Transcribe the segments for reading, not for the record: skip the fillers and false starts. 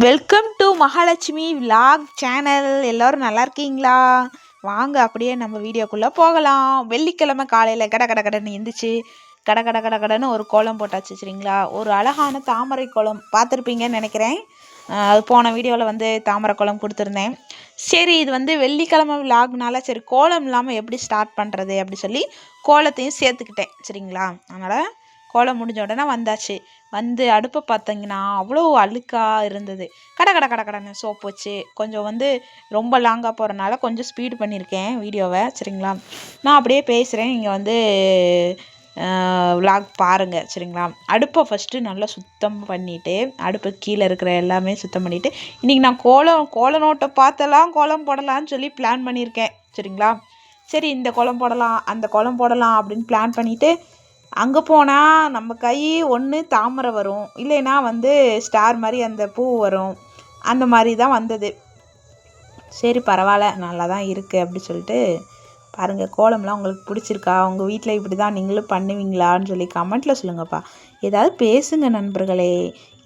Welcome to Mahalakshmi vlog channel. எல்லோரும் நல்லா இருக்கீங்களா? வாங்க அப்படியே நம்ம வீடியோக்குள்ளே போகலாம். வெள்ளிக்கிழமை காலையில் கடன்னு எந்திரிச்சு கடன்னு ஒரு கோலம் போட்டாச்சு. சரிங்களா? ஒரு அழகான தாமரை கோலம் பார்த்துருப்பீங்கன்னு நினைக்கிறேன். அது போன வீடியோவில் வந்து தாமரை கோலம் கொடுத்துருந்தேன். சரி, இது வந்து வெள்ளிக்கிழமை விலாக்னால சரி கோலம் இல்லாமல் எப்படி ஸ்டார்ட் பண்ணுறது அப்படி சொல்லி கோலத்தையும் சேர்த்துக்கிட்டேன். சரிங்களா? அதனால் கோலம் முடிஞ்ச உடனே வந்தாச்சு. வந்து அடுப்பை பார்த்தீங்கன்னா அவ்வளோ அழுக்காக இருந்தது. கடன்னு சோப்பு வச்சு கொஞ்சம் வந்து ரொம்ப லாங்காக போகிறனால கொஞ்சம் ஸ்பீடு பண்ணியிருக்கேன் வீடியோவை. சரிங்களா? நான் அப்படியே பேசுகிறேன், நீங்கள் வந்து விலாக் பாருங்கள். சரிங்களா? அடுப்பை ஃபஸ்ட்டு நல்லா சுத்தம் பண்ணிவிட்டு அடுப்பு கீழே இருக்கிற எல்லாமே சுத்தம் பண்ணிவிட்டு இன்றைக்கி நான் கோல நோட்டை பார்த்தெல்லாம் கோலம் போடலான்னு சொல்லி பிளான் பண்ணியிருக்கேன். சரிங்களா? சரி, இந்த கோலம் போடலாம் அந்த கோலம் போடலாம் அப்படின்னு பிளான் பண்ணிவிட்டு அங்கே போனால் நம்ம கை ஒன்று தாமரை வரும், இல்லைன்னா வந்து ஸ்டார் மாதிரி அந்த பூ வரும். அந்த மாதிரி தான் வந்தது. சரி, பரவாயில்ல, நல்லா தான் இருக்குது அப்படி சொல்லிட்டு பாருங்கள். கோலம்லாம் உங்களுக்கு பிடிச்சிருக்கா? உங்கள் வீட்டில் இப்படி தான் நீங்களும் பண்ணுவீங்களான்னு சொல்லி கமெண்ட்டில் சொல்லுங்கப்பா. ஏதாவது பேசுங்க நண்பர்களே.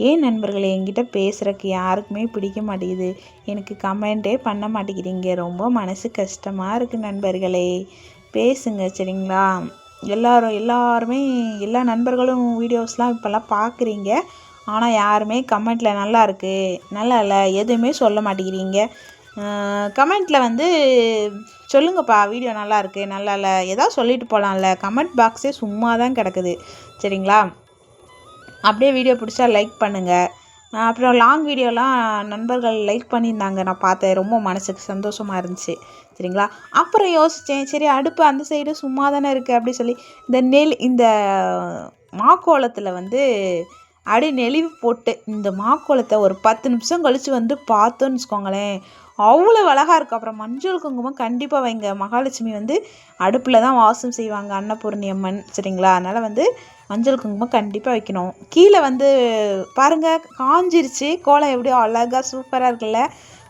ஏன் நண்பர்களே என்கிட்ட பேசுகிறக்கு யாருக்குமே பிடிக்க மாட்டேங்குது. எனக்கு கமெண்ட்டே பண்ண மாட்டேங்கிறீங்க. ரொம்ப மனசு கஷ்டமாக இருக்குது நண்பர்களே. பேசுங்க. சரிங்களா? எல்லாருமே எல்லா நண்பர்களும் வீடியோஸ்லாம் இப்போல்லாம் பார்க்குறீங்க. ஆனால் யாருமே கமெண்ட்டில் நல்லா இருக்குது, நல்லா இல்லை, எதுவுமே சொல்ல மாட்டேங்கிறீங்க. கமெண்ட்டில் வந்து சொல்லுங்கப்பா, வீடியோ நல்லா இருக்குது நல்லா இல்லை ஏதாவது சொல்லிட்டு போகலாம்ல. கமெண்ட் பாக்ஸே சும்மா தான் கிடக்குது. சரிங்களா? அப்படியே வீடியோ பிடிச்சா லைக் பண்ணுங்கள். அப்புறம் லாங் வீடியோலாம் நண்பர்கள் லைக் பண்ணியிருந்தாங்க, நான் பார்த்தேன். ரொம்ப மனசுக்கு சந்தோஷமாக இருந்துச்சு. சரிங்களா? அப்புறம் யோசித்தேன், சரி அடுப்பு அந்த சைடு சும்மா தானே இருக்குது அப்படி சொல்லி இந்த மாக்கோலத்தில் வந்து அப்படியே நெளிவு போட்டு இந்த மாக்கோலத்தை ஒரு 10 நிமிஷம் கழித்து வந்து பார்த்தோன்னு வச்சுக்கோங்களேன், அவ்வளோ அழகாக இருக்குது. அப்புறம் மஞ்சள் குங்குமம் கண்டிப்பாக வைங்க. மகாலட்சுமி வந்து அடுப்பில் தான் வாசம் செய்வாங்க, அன்னபூர்ணி அம்மன். சரிங்களா? அதனால் வந்து மஞ்சள் குங்குமம் கண்டிப்பாக வைக்கணும். கீழே வந்து பாருங்கள், காஞ்சிருச்சு. கோலம் எப்படியோ அழகாக சூப்பராக இருக்குல்ல.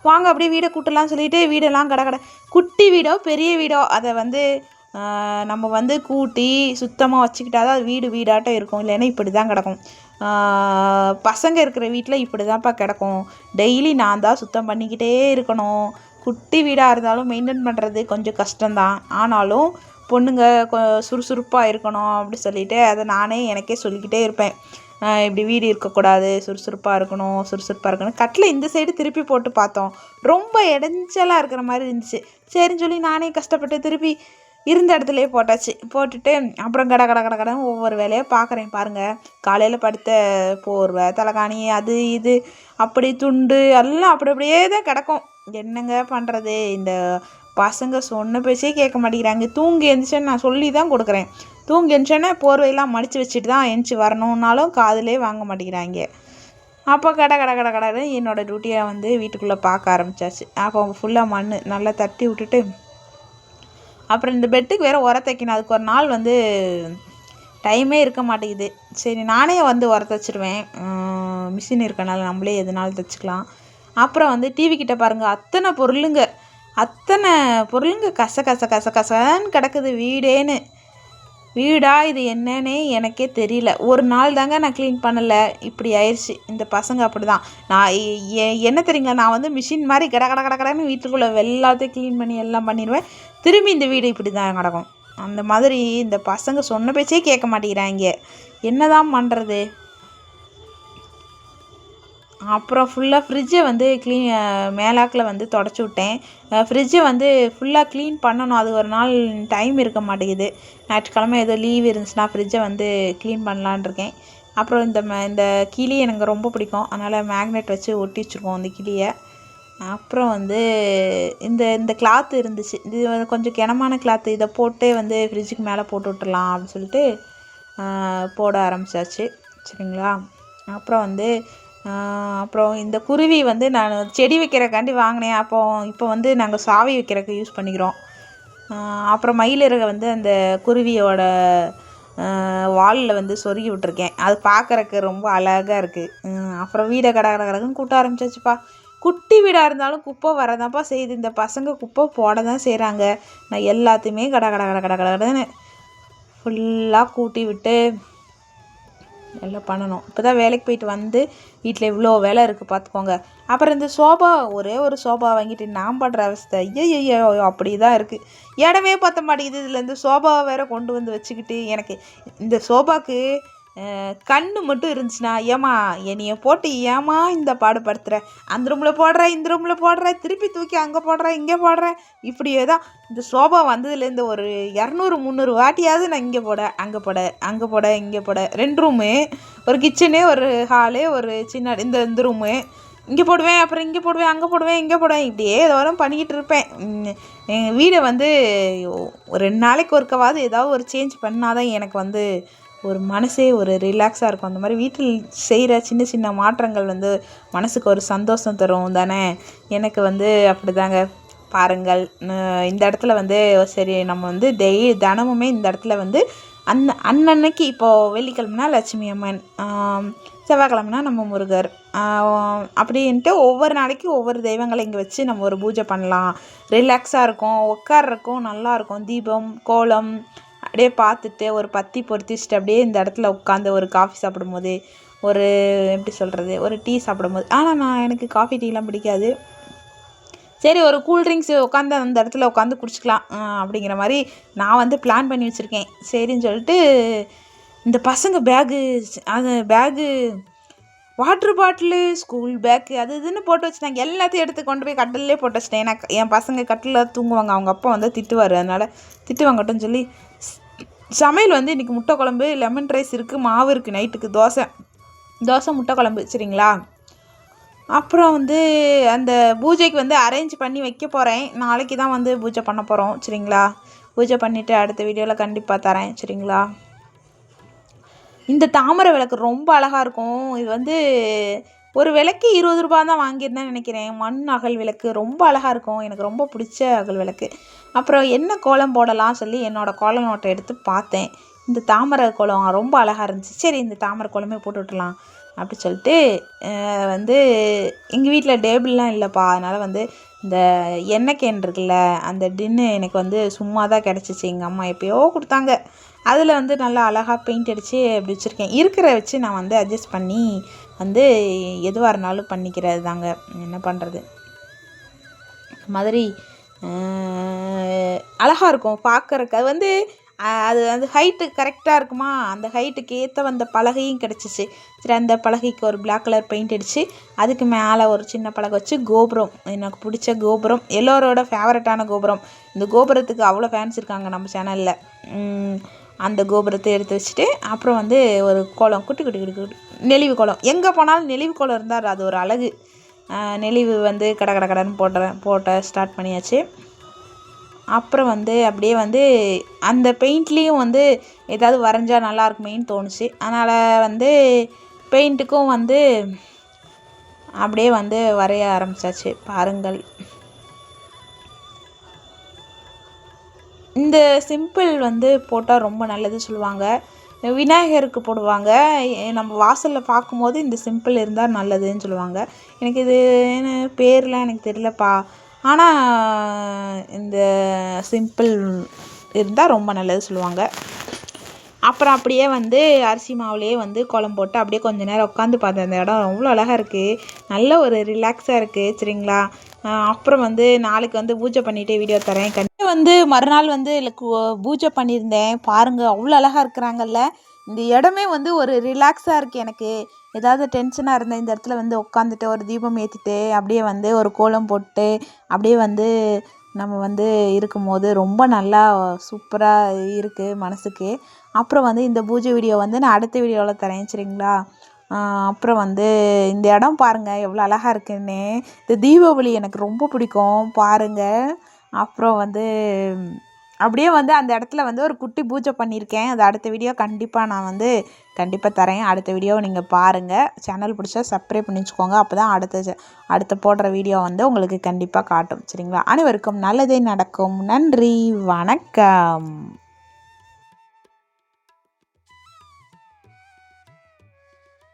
வாங்க அப்படியே வீடை கூட்டலாம் சொல்லிட்டு வீடெல்லாம் குட்டி வீடோ பெரிய வீடோ அதை வந்து நம்ம வந்து கூட்டி சுத்தமாக வச்சுக்கிட்டா தான் அது வீடாட்டம் இருக்கும். இல்லைன்னா இப்படி தான் கிடக்கும். பசங்க இருக்கிற வீட்டில் இப்படி தான்ப்பா கிடக்கும். டெய்லி நான் தான் சுத்தம் பண்ணிக்கிட்டே இருக்கணும். குட்டி வீடாக இருந்தாலும் மெயின்டைன் பண்ணுறது கொஞ்சம் கஷ்டம்தான். ஆனாலும் பொண்ணுங்க சுறுசுறுப்பாக இருக்கணும் அப்படி சொல்லிவிட்டு அதை நானே எனக்கே சொல்லிக்கிட்டே இருப்பேன். இப்படி வீடு இருக்கக்கூடாது, சுறுசுறுப்பாக இருக்கணும். கட்டில் இந்த சைடு திருப்பி போட்டு பார்த்தோம், ரொம்ப இடைஞ்சலாக இருக்கிற மாதிரி இருந்துச்சு. சரின்னு சொல்லி நானே கஷ்டப்பட்டு திருப்பி இருந்த இடத்துலையே போட்டுட்டு அப்புறம் கடன்னு ஒவ்வொரு வேலையாக பார்க்குறேன். பாருங்கள், காலையில் படுத்த போர்வை, தலைகாணி, அது இது அப்படி துண்டு எல்லாம் அப்படியே தான் கிடக்கும். என்னங்க பண்ணுறது? இந்த பசங்க சொன்ன பேச்சே கேட்க மாட்டேங்கிறாங்க. தூங்கி எழுந்துச்சேன்னு நான் சொல்லி தான் கொடுக்குறேன். தூங்கி எழுந்துச்சோன்னே போர்வையெல்லாம் மடித்து வச்சுட்டு தான் எழுந்துச்சி வரணுன்னாலும் காதிலே வாங்க மாட்டேங்கிறாங்க. அப்போ கடன்னு என்னோடய டியூட்டியை வந்து வீட்டுக்குள்ளே பார்க்க ஆரம்பித்தாச்சு. அப்போ ஃபுல்லாக மண் நல்லா தட்டி விட்டுட்டு அப்புறம் இந்த பெட்டுக்கு வேறு தைக்கணும். அதுக்கு ஒரு நாள் வந்து டைமே இருக்க மாட்டேங்குது. சரி, நானே வந்து தைச்சிடுவேன். மிஷின் இருக்கனால நம்மளே எதுனாலும் தைச்சிக்கலாம். அப்புறம் வந்து டிவி கிட்ட பாருங்கள், அத்தனை பொருளுங்க கசன்னு கிடக்குது. வீடா இது என்னன்னே எனக்கே தெரியல. ஒரு நாள் தாங்க நான் க்ளீன் பண்ணலை, இப்படி ஆயிடுச்சு. இந்த பசங்க அப்படி தான். நான் என்ன தெரியுங்களா, நான் வந்து மிஷின் மாதிரி கடன்னு வீட்டுக்குள்ளே எல்லாத்தையும் க்ளீன் பண்ணி எல்லாம் பண்ணிடுவேன். திரும்பி இந்த வீடு இப்படி தான் கிடக்கும். அந்த மாதிரி இந்த பசங்க சொன்ன பேச்சே கேட்க மாட்டேங்கிறாங்க. என்ன தான் பண்ணுறது? அப்புறம் ஃபுல்லாக ஃப்ரிட்ஜை வந்து மேலாக்கில் வந்து தொடச்சி விட்டேன். ஃப்ரிட்ஜை வந்து ஃபுல்லாக க்ளீன் பண்ணணும். அது ஒரு நாள் டைம் இருக்க மாட்டேங்குது. ஞாயிற்றுக்கிழமை ஏதோ லீவ் இருந்துச்சுன்னா ஃப்ரிட்ஜை வந்து க்ளீன் பண்ணலான் இருக்கேன். அப்புறம் இந்த கிளி எனக்கு ரொம்ப பிடிக்கும், அதனால் மேக்னெட் வச்சு ஒட்டி வச்சுருக்கோம் அந்த கிளியை. அப்புறம் வந்து இந்த கிளாத்து இருந்துச்சு, இது கொஞ்சம் கனமான கிளாத்து, இதை போட்டே வந்து ஃப்ரிட்ஜுக்கு மேலே போட்டு விட்டுடலாம் அப்படின்னு சொல்லிட்டு போட ஆரம்பித்தாச்சு. சரிங்களா? அப்புறம் இந்த குருவி வந்து நான் செடி வைக்கிறக்காண்டி வாங்கினேன். இப்போ வந்து நாங்கள் சாவி வைக்கிறதுக்கு யூஸ் பண்ணிக்கிறோம். அப்புறம் மயிலிறகை வந்து அந்த குருவியோட வாலில் வந்து சொருகி விட்டுருக்கேன். அது பார்க்குறக்கு ரொம்ப அழகாக இருக்குது. அப்புறம் வீடை கடக்குன்னு கூட்ட ஆரம்பிச்சாச்சுப்பா. குட்டி வீடாக இருந்தாலும் குப்பை வரதான்ப்பா செய்யுது. இந்த பசங்க குப்பை போட தான் செய்கிறாங்க. நான் எல்லாத்தையுமே கடன்னு ஃபுல்லாக கூட்டி விட்டு எல்லாம் பண்ணணும். இப்போ தான் வேலைக்கு போயிட்டு வந்து வீட்டில் இவ்வளோ வேலை இருக்குது பார்த்துக்கோங்க. அப்புறம் இந்த சோபா, ஒரே ஒரு சோபா வாங்கிட்டு நான் படுற அவஸ்தை ஐயோ அப்படி தான் இருக்குது. இடமே பத்த மாட்டேங்குது. இதில் இந்த சோபாவை வேற கொண்டு வந்து வச்சுக்கிட்டு எனக்கு இந்த சோபாவுக்கு கண்ணு மட்டும் இருந்துச்சுன்னா, ஏம்மா என்னைய போட்டு ஏம்மா இந்த பாடுபடுத்துகிற, அந்த ரூமில் போடுற இந்த ரூமில் போடுற, திருப்பி தூக்கி அங்கே போடுற இங்கே போடுற, இப்படியே தான் இந்த சோபா வந்ததுலேருந்து ஒரு 200-300 வாட்டியாவது நான் இங்கே போட அங்கே போட அங்கே போட இங்கே போட 2 ரூமு, ஒரு கிச்சனு, ஒரு ஹாலு, ஒரு சின்ன இந்த ரூமு, இங்கே போடுவேன், அப்புறம் இங்கே போடுவேன், அங்கே போடுவேன், இங்கே போடுவேன், இப்படியே தோறும் பண்ணிக்கிட்டு இருப்பேன். எங்கள் வீடை வந்து ஒரு 2 நாளைக்கு ஒருக்கவாவது ஏதாவது ஒரு சேஞ்ச் பண்ணால் தான் எனக்கு வந்து ஒரு மனசே ஒரு ரிலாக்ஸாக இருக்கும். அந்த மாதிரி வீட்டில் செய்கிற சின்ன சின்ன மாற்றங்கள் வந்து மனசுக்கு ஒரு சந்தோஷம் தரும் தானே. எனக்கு வந்து அப்படி தாங்க. பாருங்கள், இந்த இடத்துல வந்து சரி நம்ம வந்து தினமுமே இந்த இடத்துல வந்து அன்னன்னைக்கு இப்போது வெள்ளிக்கிழமைனா லட்சுமி அம்மன், செவ்வாய்க்கிழமைனா நம்ம முருகர், அப்படின்ட்டு ஒவ்வொரு நாளைக்கு ஒவ்வொரு தெய்வங்களை இங்கே வச்சு நம்ம ஒரு பூஜை பண்ணலாம். ரிலாக்ஸாக இருக்கும், உட்கார்றக்கும் நல்லாயிருக்கும். தீபம் கோலம் அப்படியே பார்த்துட்டு ஒரு பத்தி பொருத்திச்சிட்டு அப்படியே இந்த இடத்துல உட்காந்து ஒரு காஃபி சாப்பிடும்போது, ஒரு எப்படி சொல்கிறது, ஒரு டீ சாப்பிடும்போது, ஆனால் எனக்கு காஃபி டீலாம் பிடிக்காது. சரி ஒரு கூல்ட்ரிங்க்ஸ் உட்காந்து அந்த இடத்துல உட்காந்து குடிச்சிக்கலாம் அப்படிங்கிற மாதிரி நான் வந்து பிளான் பண்ணி வச்சுருக்கேன். சரின்னு சொல்லிட்டு இந்த பசங்க bag water bottle, school bag, அது இதுன்னு போட்டு வச்சுட்டாங்க. எல்லாத்தையும் எடுத்து கொண்டு போய் கட்டிலே போட்டு வச்சிட்டேன். ஏன்னா என் பசங்க கட்டில் தூங்குவாங்க, அவங்க அப்பா வந்து திட்டுவார், அதனால் திட்டு வாங்கட்டும்னு சொல்லி. சமையல் வந்து இன்றைக்கி முட்டை குழம்பு, லெமன் ரைஸ் இருக்குது, மாவு இருக்குது, நைட்டுக்கு தோசை முட்டை குழம்பு, சரிங்களா. அப்புறம் வந்து அந்த பூஜைக்கு வந்து அரேஞ்ச் பண்ணி வைக்க போகிறேன். நாளைக்கு தான் வந்து பூஜை பண்ண போகிறோம், சரிங்களா. பூஜை பண்ணிவிட்டு அடுத்த வீடியோவில் கண்டிப்பாக தரேன், சரிங்களா. இந்த தாமரை விளக்கு ரொம்ப அழகாக இருக்கும். இது வந்து ஒரு விளக்கு 20 ரூபா தான் வாங்கியிருந்தேன்னு நினைக்கிறேன். மண் அகல் விளக்கு ரொம்ப அழகாக இருக்கும். எனக்கு ரொம்ப பிடிச்ச அகல் விளக்கு. அப்புறம் என்ன கோலம் போடலாம் சொல்லி என்னோடய கோல நோட்டை எடுத்து பார்த்தேன். இந்த தாமரை கோலம் ரொம்ப அழகாக இருந்துச்சு. சரி இந்த தாமரை கோலமே போட்டு விட்டுலாம் அப்படி சொல்லிட்டு வந்து எங்கள் வீட்டில் டேபிள்லாம் இல்லைப்பா, அதனால் வந்து இந்த எண்ணெய் கேன் இருக்குல்ல, அந்த டின்னு எனக்கு வந்து சும்மா தான் கிடச்சிச்சு. எங்கள் அம்மா எப்போயோ கொடுத்தாங்க. அதில் வந்து நல்லா அழகாக பெயிண்ட் அடித்து அப்படி வச்சுருக்கேன். இருக்கிற வச்சு நான் வந்து அட்ஜஸ்ட் பண்ணி வந்து எதுவாக இருந்தாலும் பண்ணிக்கிறது தாங்க, என்ன பண்ணுறது. மாதிரி அழகாக இருக்கும் பார்க்குறக்கு. அது வந்து அது ஹைட்டு கரெக்டாக இருக்குமா, அந்த ஹைட்டுக்கு ஏற்ற அந்த பலகையும் கிடச்சிச்சு. சரி அந்த பலகைக்கு ஒரு பிளாக் கலர் பெயிண்ட் அடித்து அதுக்கு மேலே ஒரு சின்ன பலகை வச்சு கோபுரம், எனக்கு பிடிச்ச கோபுரம், எல்லோரோட ஃபேவரட்டான கோபுரம். இந்த கோபுரத்துக்கு அவ்வளோ ஃபேன்ஸ் இருக்காங்க நம்ம சேனலில். அந்த கோபுரத்தை எடுத்து வச்சுட்டு அப்புறம் வந்து ஒரு கோலம், குட்டி குட்டி குட்டி குட்டி நெளிவு கோலம். எங்கே போனாலும் நெளிவு கோலம் இருந்தால் அது ஒரு அழகு. நெளிவு வந்து கடன்னு போட்ட ஸ்டார்ட் பண்ணியாச்சு. அப்புறம் வந்து அப்படியே வந்து அந்த பெயிண்ட்லேயும் வந்து ஏதாவது வரைஞ்சா நல்லாயிருக்குமேன்னு தோணுச்சு. அதனால் வந்து பெயிண்ட்டுக்கும் வந்து அப்படியே வந்து வரைய ஆரம்பித்தாச்சு. பாருங்கள், இந்த சிம்பிள் வந்து போட்டால் ரொம்ப நல்லது சொல்லுவாங்க. விநாயகருக்கு போடுவாங்க. நம்ம வாசலில் பார்க்கும்போது இந்த சிம்பிள் இருந்தால் நல்லதுன்னு சொல்லுவாங்க. எனக்கு இது பேர்லாம் எனக்கு தெரியலப்பா. ஆனால் இந்த சிம்பிள் இருந்தால் ரொம்ப நல்லது சொல்லுவாங்க. அப்புறம் அப்படியே வந்து அரிசி மாவுலேயே வந்து கோலம் போட்டு அப்படியே கொஞ்சம் நேரம் உட்காந்து பார்த்தேன். அந்த இடம் அவ்வளோ அழகாக இருக்குது, நல்ல ஒரு ரிலாக்ஸாக இருக்குது, சரிங்களா. அப்புறம் வந்து நாளைக்கு வந்து பூஜை பண்ணிவிட்டு வீடியோ தரேன். வந்து மறுநாள் வந்து பூஜை பண்ணியிருந்தேன். பாருங்கள் அவ்வளோ அழகாக இருக்கிறாங்கல்ல. இந்த இடமே வந்து ஒரு ரிலாக்ஸாக இருக்குது எனக்கு. ஏதாவது டென்ஷனாக இருந்தால் இந்த இடத்துல வந்து உட்காந்துட்டு ஒரு தீபம் ஏற்றிட்டு அப்படியே வந்து ஒரு கோலம் போட்டு அப்படியே வந்து நம்ம வந்து இருக்கும்போது ரொம்ப நல்லா சூப்பராக இருக்குது மனசுக்கு. அப்புறம் வந்து இந்த பூஜை வீடியோ வந்து நான் அடுத்த வீடியோவில் தரேன், சரிங்களா. அப்புறம் வந்து இந்த இடம் பாருங்கள் எவ்வளோ அழகாக இருக்குன்னு. இந்த தீபாவளி எனக்கு ரொம்ப பிடிக்கும் பாருங்கள். அப்புறம் வந்து அப்படியே வந்து அந்த இடத்துல வந்து ஒரு குட்டி பூஜை பண்ணியிருக்கேன். அது அடுத்த வீடியோ கண்டிப்பாக நான் வந்து தரேன். அடுத்த வீடியோவை நீங்கள் பாருங்கள். சேனல் பிடிச்சா சப்ஸ்கிரைப் பண்ணி வச்சுக்கோங்க. அப்போ தான் அடுத்த போடுற வீடியோ வந்து உங்களுக்கு கண்டிப்பாக காட்டும், சரிங்களா. அனைவருக்கும் நல்லதே நடக்கும். நன்றி, வணக்கம்.